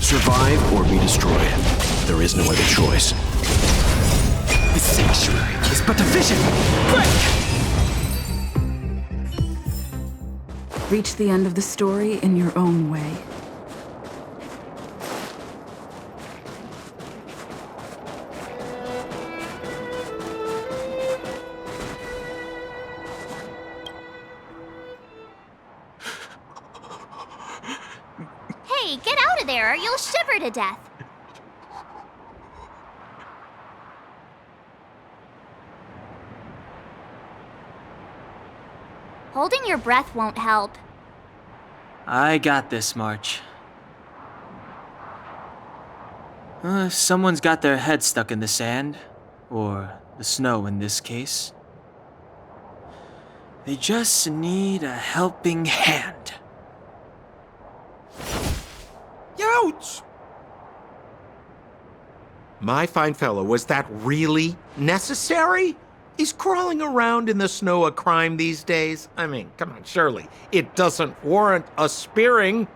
Survive or be destroyed. There is no other choice. The sanctuary is but a vision! Quick! Reach the end of the story in your own way. Hey, get out of there or you'll shiver to death. Holding your breath won't help. I got this, March. If someone's got their head stuck in the sand, or the snow in this case, they just need a helping hand. Ouch! My fine fellow, was that really necessary? Is crawling around in the snow a crime these days? I mean, come on, surely it doesn't warrant a spearing.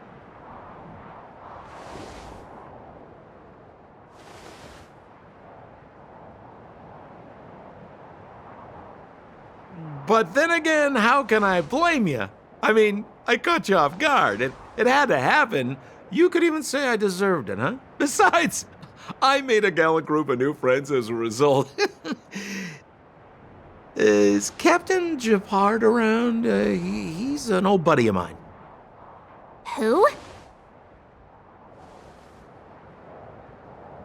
But then again, how can I blame you? I mean, I caught you off guard. It had to happen. You could even say I deserved it, huh? Besides, I made a gallant group of new friends as a result. Is Captain Japard around? He's an old buddy of mine. Who?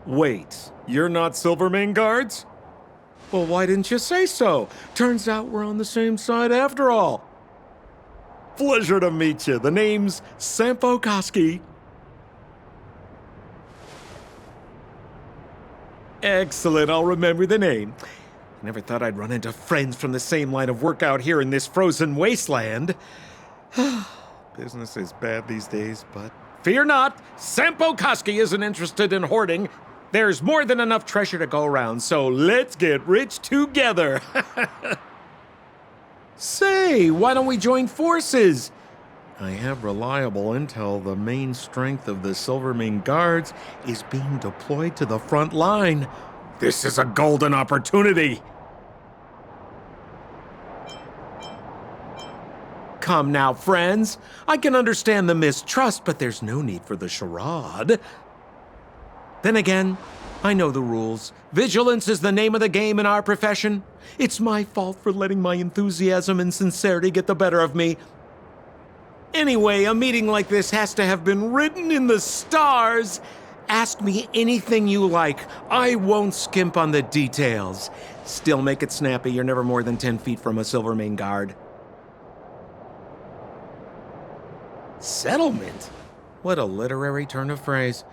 Wait, you're not Silvermane Guards? Well, why didn't you say so? Turns out we're on the same side after all. Pleasure to meet you. The name's Sampo Koski. Excellent, I'll remember the name. Never thought I'd run into friends from the same line of work out here in this frozen wasteland. Business is bad these days, but fear not, Sampo Koski isn't interested in hoarding. There's more than enough treasure to go around, so let's get rich together. Say, why don't we join forces? I have reliable intel the main strength of the Silvermane Guards is being deployed to the front line. This is a golden opportunity. Come now, friends. I can understand the mistrust, but there's no need for the charade. Then again, I know the rules. Vigilance is the name of the game in our profession. It's my fault for letting my enthusiasm and sincerity get the better of me. Anyway, a meeting like this has to have been written in the stars. Ask me anything you like. I won't skimp on the details. Still make it snappy. You're never more than 10 feet from a Silvermane Guard. Settlement? What a literary turn of phrase.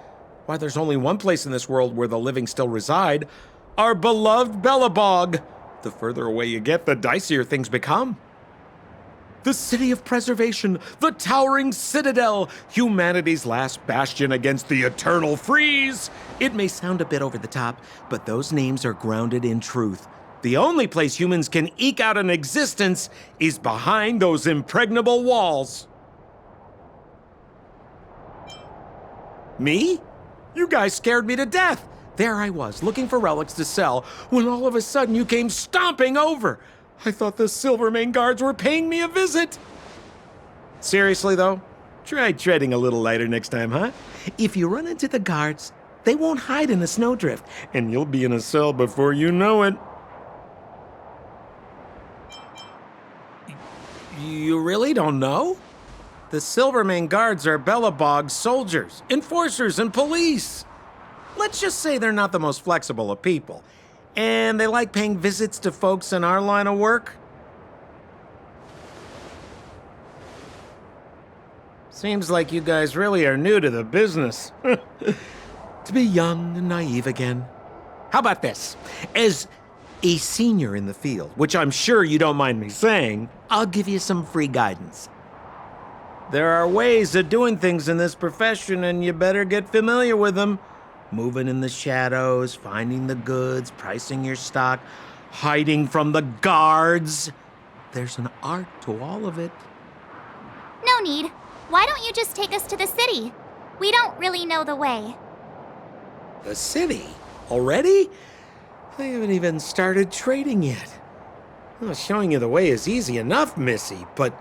Why, there's only one place in this world where the living still reside. Our beloved Bellabog. The further away you get, the dicier things become. The city of preservation, the towering citadel, humanity's last bastion against the eternal freeze. It may sound a bit over the top, but those names are grounded in truth. The only place humans can eke out an existence is behind those impregnable walls. Me? You guys scared me to death. There I was, looking for relics to sell, when all of a sudden you came stomping over. I thought the Silvermane Guards were paying me a visit. Seriously, though, try treading a little lighter next time, huh? If you run into the guards, they won't hide in a snowdrift, and you'll be in a cell before you know it. You really don't know? The Silvermane Guards are Bellabog's soldiers, enforcers, and police. Let's just say they're not the most flexible of people. And they like paying visits to folks in our line of work. Seems like you guys really are new to the business. To be young and naive again. How about this? As a senior in the field, which I'm sure you don't mind me saying, I'll give you some free guidance. There are ways of doing things in this profession, and you better get familiar with them. Moving in the shadows, finding the goods, pricing your stock, hiding from the guards. There's an art to all of it. No need. Why don't you just take us to the city? We don't really know the way. The city? Already? I haven't even started trading yet. Well, showing you the way is easy enough, Missy, but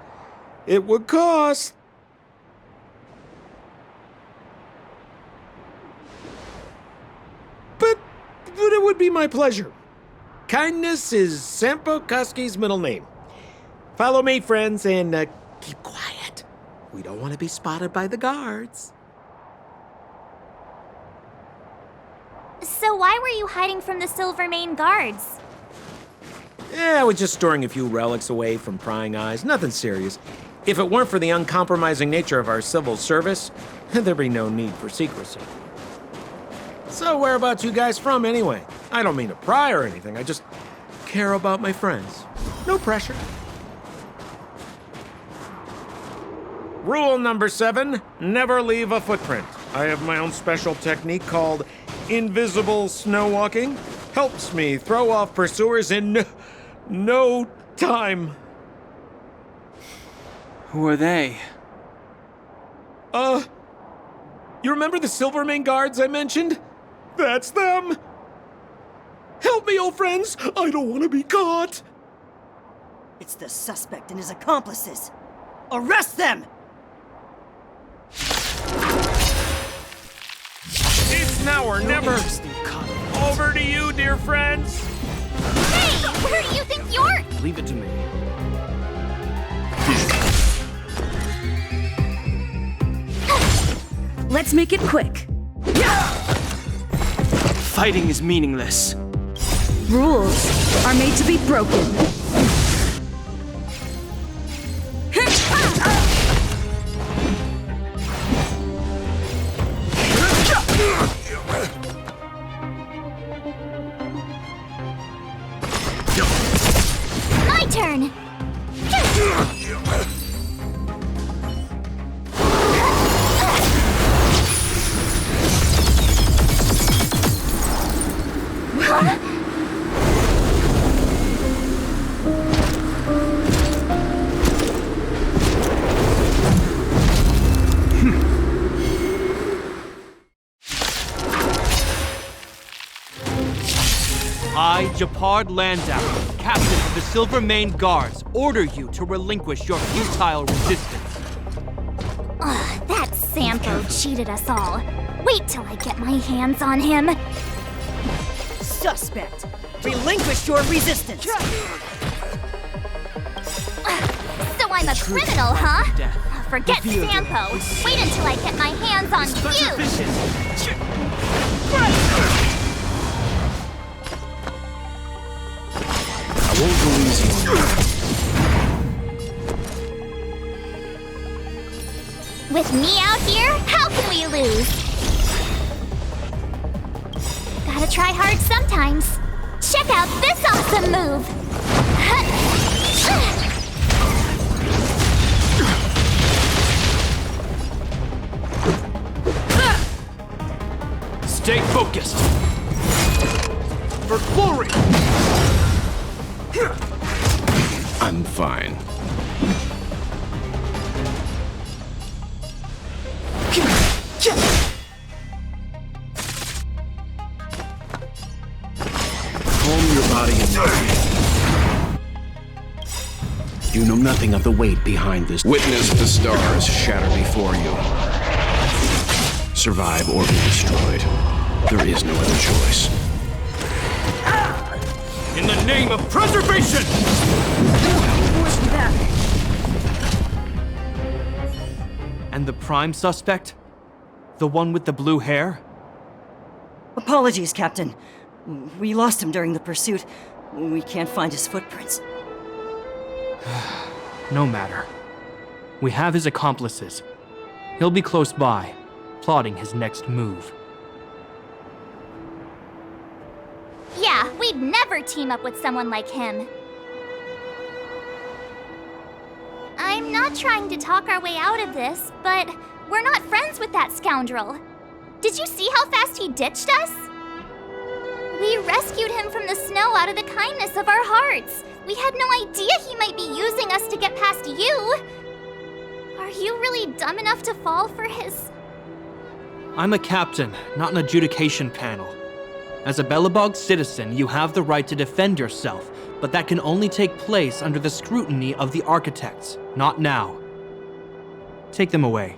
it would cost. But it would be my pleasure. Kindness is Sampo Kuski's middle name. Follow me, friends, and keep quiet. We don't want to be spotted by the guards. So why were you hiding from the Silvermane guards? Yeah, I was just storing a few relics away from prying eyes. Nothing serious. If it weren't for the uncompromising nature of our civil service, there'd be no need for secrecy. So whereabouts you guys from, anyway? I don't mean to pry or anything. I just care about my friends. No pressure. Rule number 7, never leave a footprint. I have my own special technique called invisible snow walking. Helps me throw off pursuers in no time. Who are they? You remember the Silvermane guards I mentioned? That's them! Help me, old friends! I don't want to be caught! It's the suspect and his accomplices. Arrest them! It's now or never! Over to you, dear friends! Hey, where do you think you're? Leave it to me. Let's make it quick. Fighting is meaningless. Rules are made to be broken. My turn! I, Japard Landau, captain of the Silvermane Guards, order you to relinquish your futile resistance. Ugh, that Sampo cheated us all. Wait till I get my hands on him. Suspect, relinquish your resistance. So I'm a criminal, huh? Forget Sampo. Wait until I get my hands on you. I won't go easy on you. With me out here, how can we lose? Gotta try hard sometimes. Check out this awesome move! Stay focused. For glory! I'm fine. Calm your body and mind. You know nothing of the weight behind this. Witness the stars shatter before you. Survive or be destroyed. There is no other choice. In the name of preservation! And the prime suspect? The one with the blue hair? Apologies, Captain. We lost him during the pursuit. We can't find his footprints. No matter. We have his accomplices. He'll be close by, plotting his next move. Yeah, we'd never team up with someone like him. I'm not trying to talk our way out of this, but we're not friends with that scoundrel. Did you see how fast he ditched us? We rescued him from the snow out of the kindness of our hearts. We had no idea he might be using us to get past you. Are you really dumb enough to fall for his I'm a captain, not an adjudication panel. As a Belobog citizen, you have the right to defend yourself, but that can only take place under the scrutiny of the architects, not now. Take them away.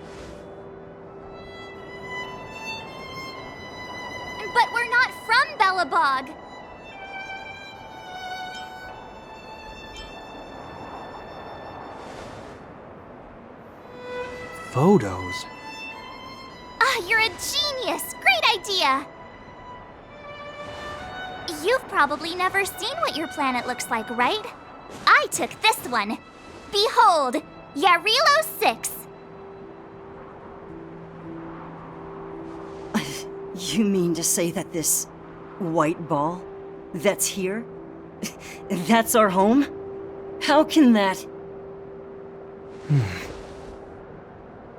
But we're not from Belobog. Photos? Ah, you're a genius! Great idea! You've probably never seen what your planet looks like, right? I took this one. Behold, Yarilo 6. You mean to say that this white ball that's here, that's our home? How can that...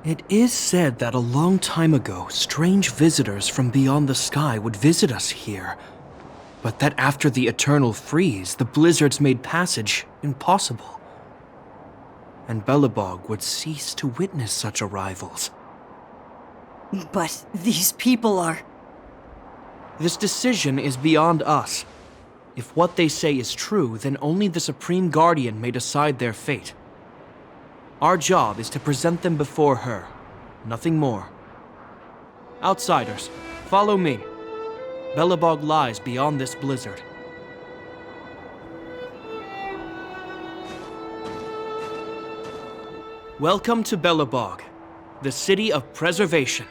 It is said that a long time ago, strange visitors from beyond the sky would visit us here. But that after the eternal freeze, the blizzards made passage impossible. And Belobog would cease to witness such arrivals. But these people are... This decision is beyond us. If what they say is true, then only the Supreme Guardian may decide their fate. Our job is to present them before her, nothing more. Outsiders, follow me. Belobog lies beyond this blizzard. Welcome to Belobog, the city of preservation.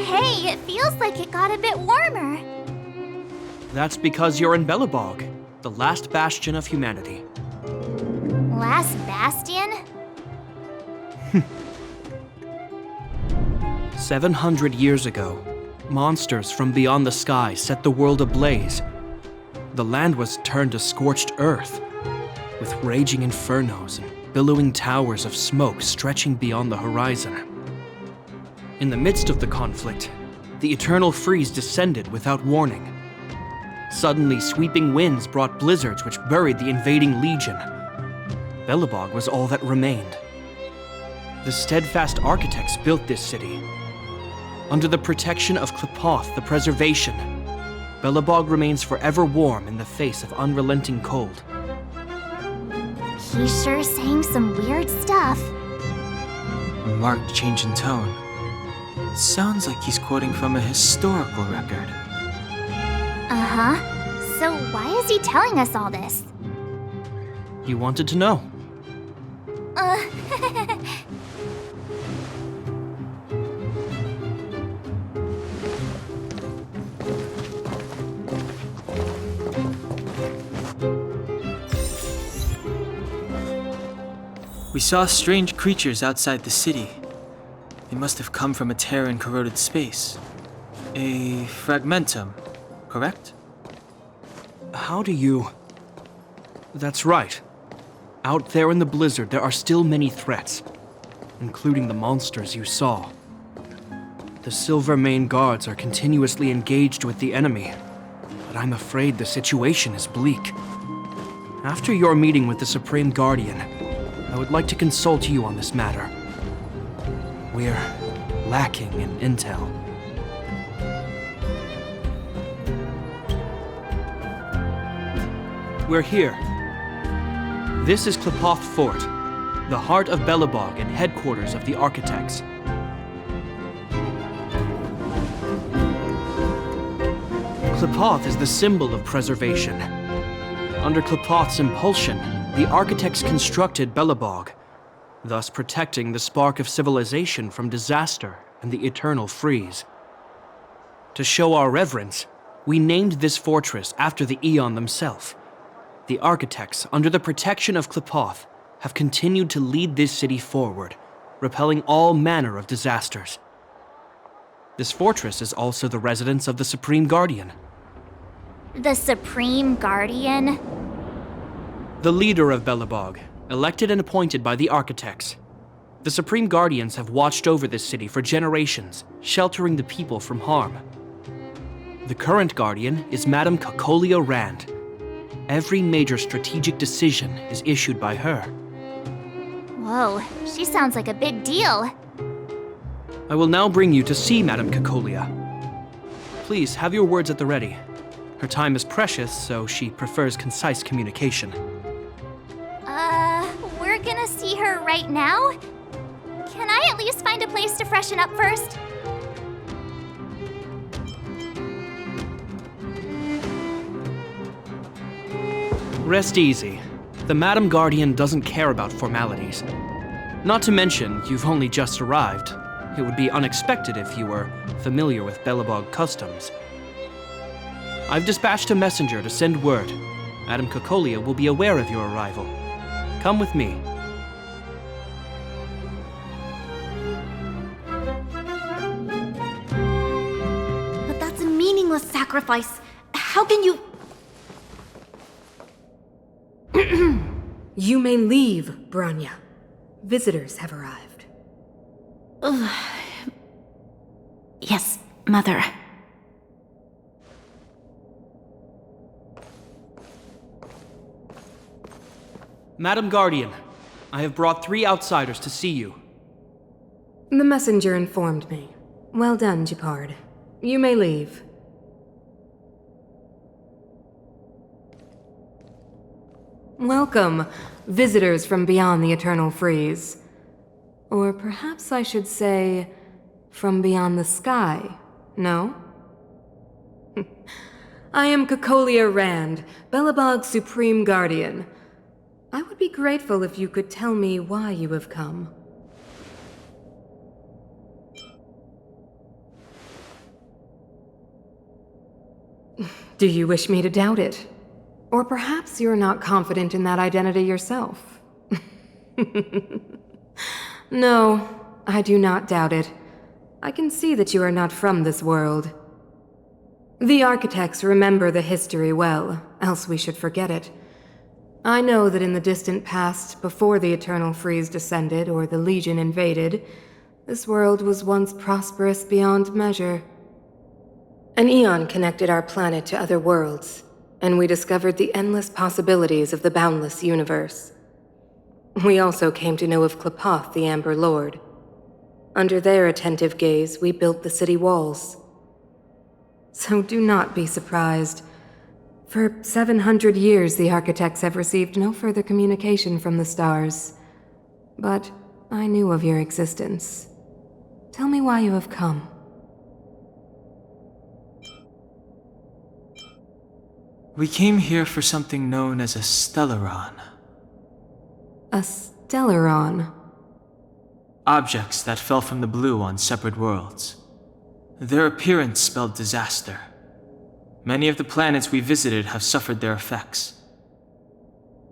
Hey, it feels like it got a bit warmer. That's because you're in Belobog, the last bastion of humanity. Last bastion? 700 years ago, monsters from beyond the sky set the world ablaze. The land was turned to scorched earth, with raging infernos and billowing towers of smoke stretching beyond the horizon. In the midst of the conflict, the eternal freeze descended without warning. Suddenly, sweeping winds brought blizzards which buried the invading legion. Belobog was all that remained. The steadfast architects built this city. Under the protection of Qlipoth, the preservation, Belobog remains forever warm in the face of unrelenting cold. He's sure saying some weird stuff. A marked change in tone. Sounds like he's quoting from a historical record. Uh-huh. So why is he telling us all this? You wanted to know. We saw strange creatures outside the city. They must have come from a tear in corroded space. A fragmentum, correct? How do you... That's right. Out there in the blizzard, there are still many threats, including the monsters you saw. The Silvermane guards are continuously engaged with the enemy, but I'm afraid the situation is bleak. After your meeting with the Supreme Guardian, I would like to consult you on this matter. We're lacking in intel. We're here. This is Qlipoth Fort, the heart of Belobog and headquarters of the architects. Qlipoth is the symbol of preservation. Under Qlipoth's impulsion, the architects constructed Belobog, thus protecting the spark of civilization from disaster and the eternal freeze. To show our reverence, we named this fortress after the Aeon themselves. The architects, under the protection of Qlipoth, have continued to lead this city forward, repelling all manner of disasters. This fortress is also the residence of the Supreme Guardian, The Supreme Guardian? the leader of Belobog, elected and appointed by the architects. The Supreme Guardians have watched over this city for generations, sheltering the people from harm. The current Guardian is Madame Cocolia Rand. Every major strategic decision is issued by her. Whoa, she sounds like a big deal. I will now bring you to see Madame Cocolia. Please have your words at the ready. Her time is precious, so she prefers concise communication. We're gonna see her right now? Can I at least find a place to freshen up first? Rest easy. The Madam Guardian doesn't care about formalities. Not to mention, you've only just arrived. It would be unexpected if you were familiar with Belobog customs. I've dispatched a messenger to send word. Madame Cocolia will be aware of your arrival. Come with me. But that's a meaningless sacrifice. How can you... You may leave, Branya. Visitors have arrived. Yes, Mother. Madam Guardian, I have brought 3 outsiders to see you. The messenger informed me. Well done, Gepard. You may leave. Welcome, visitors from beyond the Eternal Freeze. Or perhaps I should say, from beyond the sky, no? I am Cocolia Rand, Belobog's Supreme Guardian. I would be grateful if you could tell me why you have come. Do you wish me to doubt it? Or perhaps you're not confident in that identity yourself. No, I do not doubt it. I can see that you are not from this world. The architects remember the history well, else we should forget it. I know that in the distant past, before the Eternal Freeze descended or the Legion invaded, this world was once prosperous beyond measure. An eon connected our planet to other worlds, and we discovered the endless possibilities of the boundless universe. We also came to know of Klapoth, the Amber Lord. Under their attentive gaze, we built the city walls. So do not be surprised. For 700 years, the architects have received no further communication from the stars. But I knew of your existence. Tell me why you have come. We came here for something known as a Stellaron. A Stellaron? Objects that fell from the blue on separate worlds. Their appearance spelled disaster. Many of the planets we visited have suffered their effects.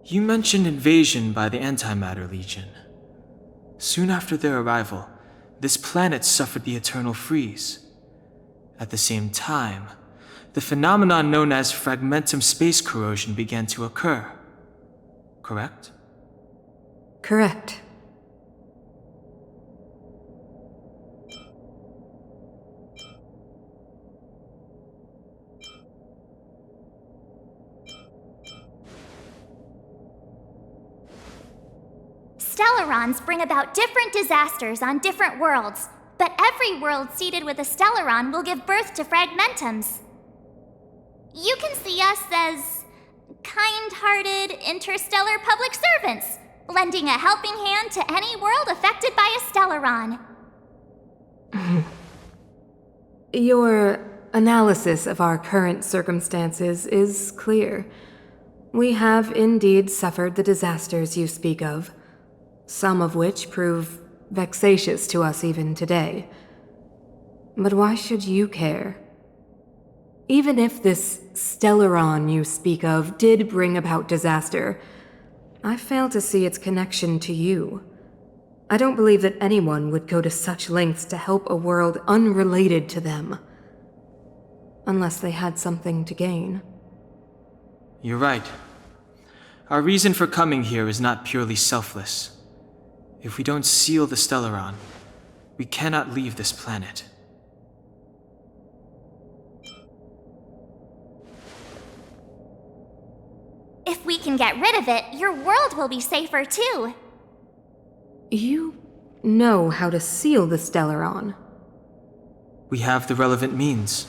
You mentioned invasion by the Antimatter Legion. Soon after their arrival, this planet suffered the Eternal Freeze. At the same time, the phenomenon known as fragmentum space corrosion began to occur. Correct? Correct. Stellarons bring about different disasters on different worlds, but every world seeded with a Stellaron will give birth to fragmentums. You can see us as kind-hearted interstellar public servants, lending a helping hand to any world affected by a Stellaron. Your analysis of our current circumstances is clear. We have indeed suffered the disasters you speak of, some of which prove vexatious to us even today. But why should you care? Even if this Stellaron you speak of did bring about disaster, I fail to see its connection to you. I don't believe that anyone would go to such lengths to help a world unrelated to them. Unless they had something to gain. You're right. Our reason for coming here is not purely selfless. If we don't seal the Stellaron, we cannot leave this planet. If we can get rid of it, your world will be safer too. You know how to seal the Stellaron. We have the relevant means.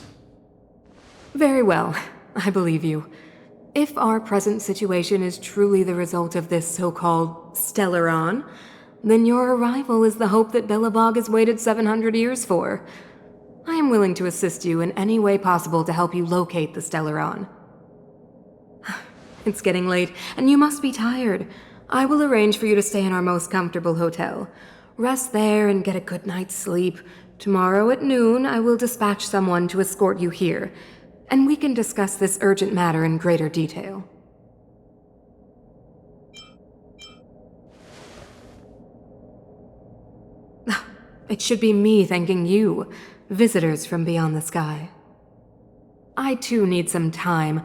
Very well, I believe you. If our present situation is truly the result of this so-called Stellaron, then your arrival is the hope that Belobog has waited 700 years for. I am willing to assist you in any way possible to help you locate the Stellaron. It's getting late, and you must be tired. I will arrange for you to stay in our most comfortable hotel. Rest there and get a good night's sleep. Tomorrow at noon, I will dispatch someone to escort you here, and we can discuss this urgent matter in greater detail. It should be me thanking you, visitors from beyond the sky. I too need some time.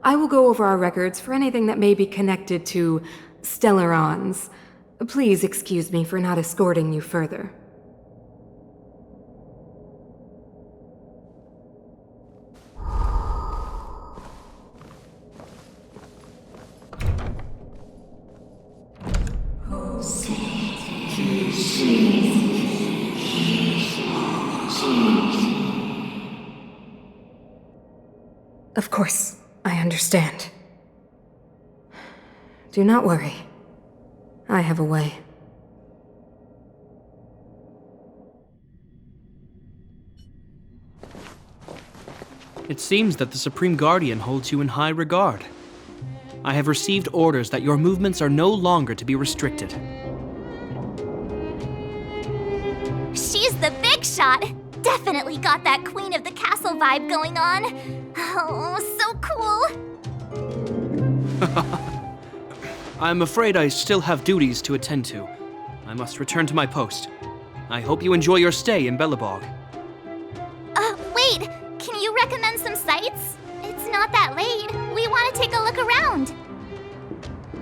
I will go over our records for anything that may be connected to Stellarons. Please excuse me for not escorting you further. Of course, I understand. Do not worry. I have a way. It seems that the Supreme Guardian holds you in high regard. I have received orders that your movements are no longer to be restricted. She's the big shot! Definitely got that Queen of the Castle vibe going on. Oh, so cool! I'm afraid I still have duties to attend to. I must return to my post. I hope you enjoy your stay in Belobog. Wait! Can you recommend some sites? It's not that late. We want to take a look around.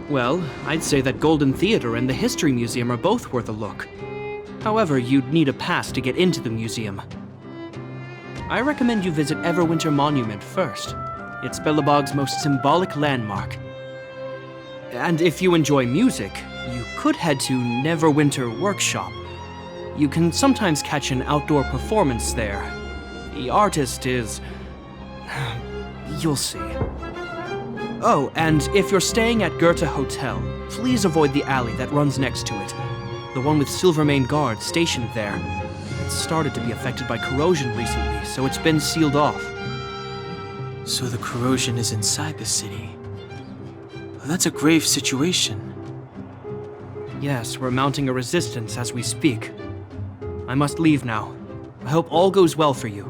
Well, I'd say that Golden Theater and the History Museum are both worth a look. However, you'd need a pass to get into the museum. I recommend you visit Everwinter Monument first. It's Belobog's most symbolic landmark. And if you enjoy music, you could head to Neverwinter Workshop. You can sometimes catch an outdoor performance there. The artist is... you'll see. Oh, and if you're staying at Goethe Hotel, please avoid the alley that runs next to it. The one with Silvermane guards stationed there. It's started to be affected by corrosion recently, so it's been sealed off. So the corrosion is inside the city. That's a grave situation. Yes, we're mounting a resistance as we speak. I must leave now. I hope all goes well for you.